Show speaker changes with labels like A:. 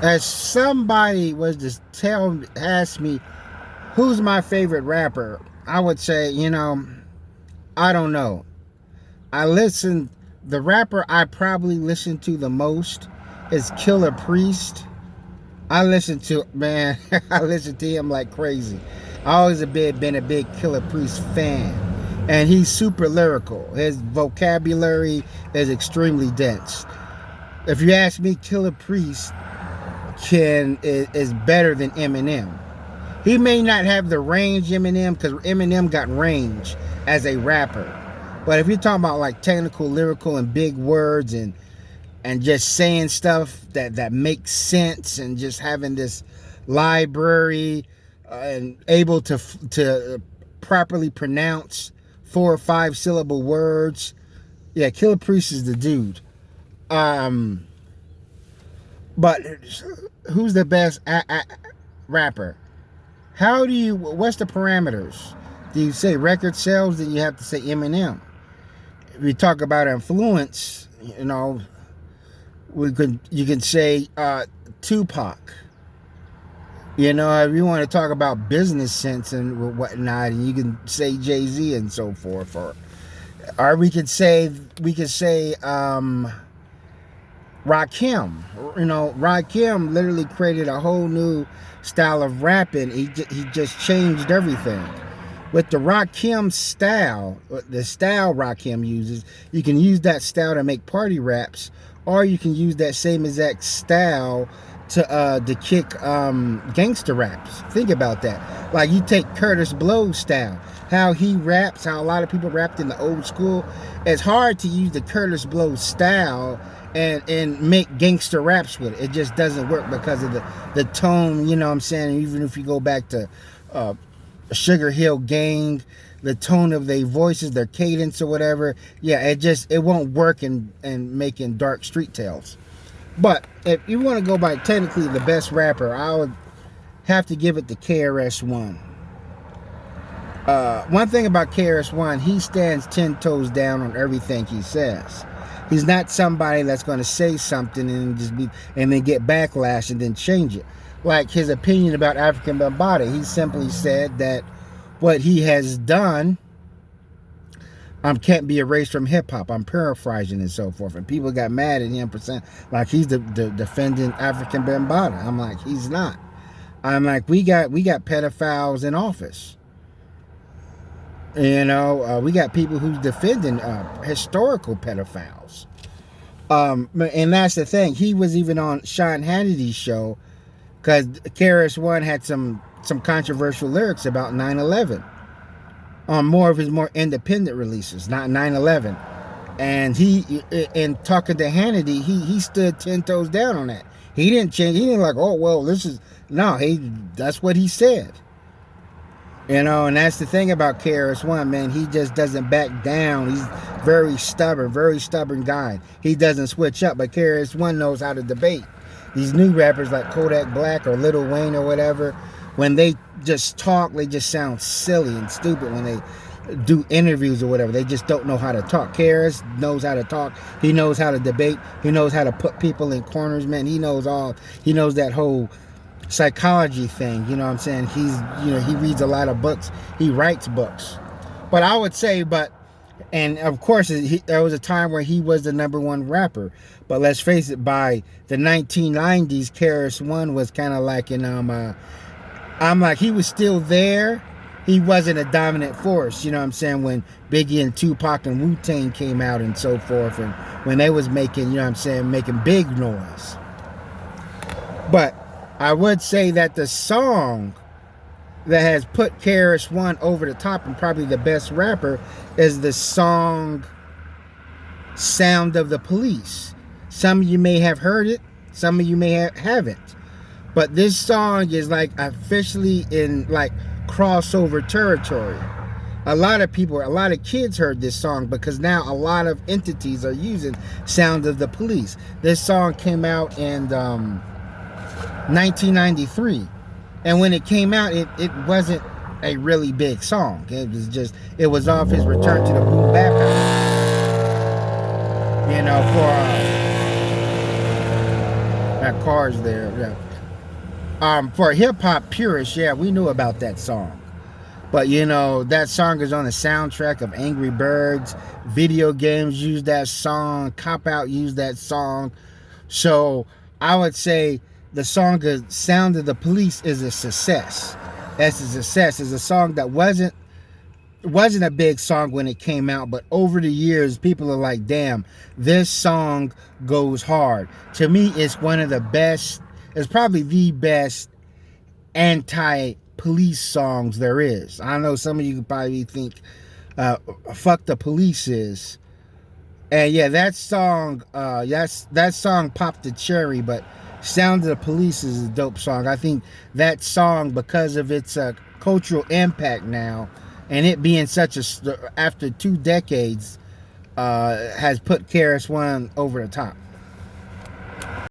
A: As somebody was to ask me who's my favorite rapper, I would say, I don't know. I listen. The rapper I probably listen to the most is Killer Priest. I listen to man. I listen to him like crazy. I always been a big Killer Priest fan, and he's super lyrical. His vocabulary is extremely dense. If you ask me, Killer Priest is better than Eminem. He may not have the range Eminem, because Eminem got range as a rapper. But if you're talking about like technical, lyrical, and big words, and just saying stuff that makes sense, and just having this library, and able to properly pronounce 4 or 5 syllable words, yeah, Killer Priest is the dude. But who's the best rapper? What's the parameters? Do you say record sales? Then you have to say Eminem. If you talk about influence, you can say Tupac. If you want to talk about business sense and whatnot, and you can say Jay-Z and so forth, or we could say Rakim. Rakim literally created a whole new style of rapping. He just changed everything. With the Rakim style, the style Rakim uses, you can use that style to make party raps, or you can use that same exact style to kick gangster raps. Think about that. Like, you take Curtis Blow's style, how he raps, how a lot of people rapped in the old school. It's hard to use the Curtis Blow style and make gangster raps with it. It just doesn't work because of the tone, you know what I'm saying? Even if you go back to Sugar Hill Gang, the tone of their voices, their cadence or whatever, yeah, it won't work in making dark street tales. But if you want to go by technically the best rapper, I would have to give it to KrS One. One thing about KrS One, he stands 10 toes down on everything he says. He's not somebody that's going to say something and then get backlash and then change it. Like his opinion about African Bambaataa, he simply said that what he has done can't be erased from hip hop. I'm paraphrasing and so forth, and people got mad at him for saying like he's the defending African Bambaataa. I'm like, he's not. I'm like, we got pedophiles in office. We got people who's defending historical pedophiles. And that's the thing. He was even on Sean Hannity's show because KrS One had some controversial lyrics about 9/11 on more of his more independent releases, not 9/11. And in talking to Hannity, he stood 10 toes down on that. He didn't change. He didn't like, oh well, that's what he said. And that's the thing about KrS One, man. He just doesn't back down. He's very stubborn guy. He doesn't switch up, but KrS One knows how to debate. These new rappers like Kodak Black or Lil Wayne or whatever, when they just talk, they just sound silly and stupid when they do interviews or whatever. They just don't know how to talk. KrS knows how to talk. He knows how to debate. He knows how to put people in corners, man. He knows that whole psychology thing, you know what I'm saying? He reads a lot of books. He writes books. But I would say, and of course, there was a time where he was the number one rapper. But let's face it, by the 1990s, KrS One was kind of like, I'm like, he was still there. He wasn't a dominant force, you know what I'm saying? When Biggie and Tupac and Wu-Tang came out and so forth, and when they was making, making big noise. But I would say that the song that has put KrS One over the top and probably the best rapper is the song Sound of the Police. Some of you may have heard it, some of you may haven't. But this song is like officially in like crossover territory. A lot of kids heard this song because now a lot of entities are using Sound of the Police. This song came out in 1993, and when it came out, it wasn't a really big song. It was off his return to the boom bap album, That car's there. Yeah. For hip hop purists, yeah, we knew about that song. But you know, that song is on the soundtrack of Angry Birds. Video games use that song. Cop Out used that song. So I would say the song "Sound of the Police" is a success. That's a success. It's a song that wasn't a big song when it came out, but over the years, people are like, "Damn, this song goes hard." To me, it's one of the best. It's probably the best anti-police songs there is. I know some of you could probably think "Fuck the Police" is, and yeah, that song popped the cherry. But "Sound of the Police" is a dope song. I think that song, because of its cultural impact now, and it being such a after 2 decades, has put KrS One over the top.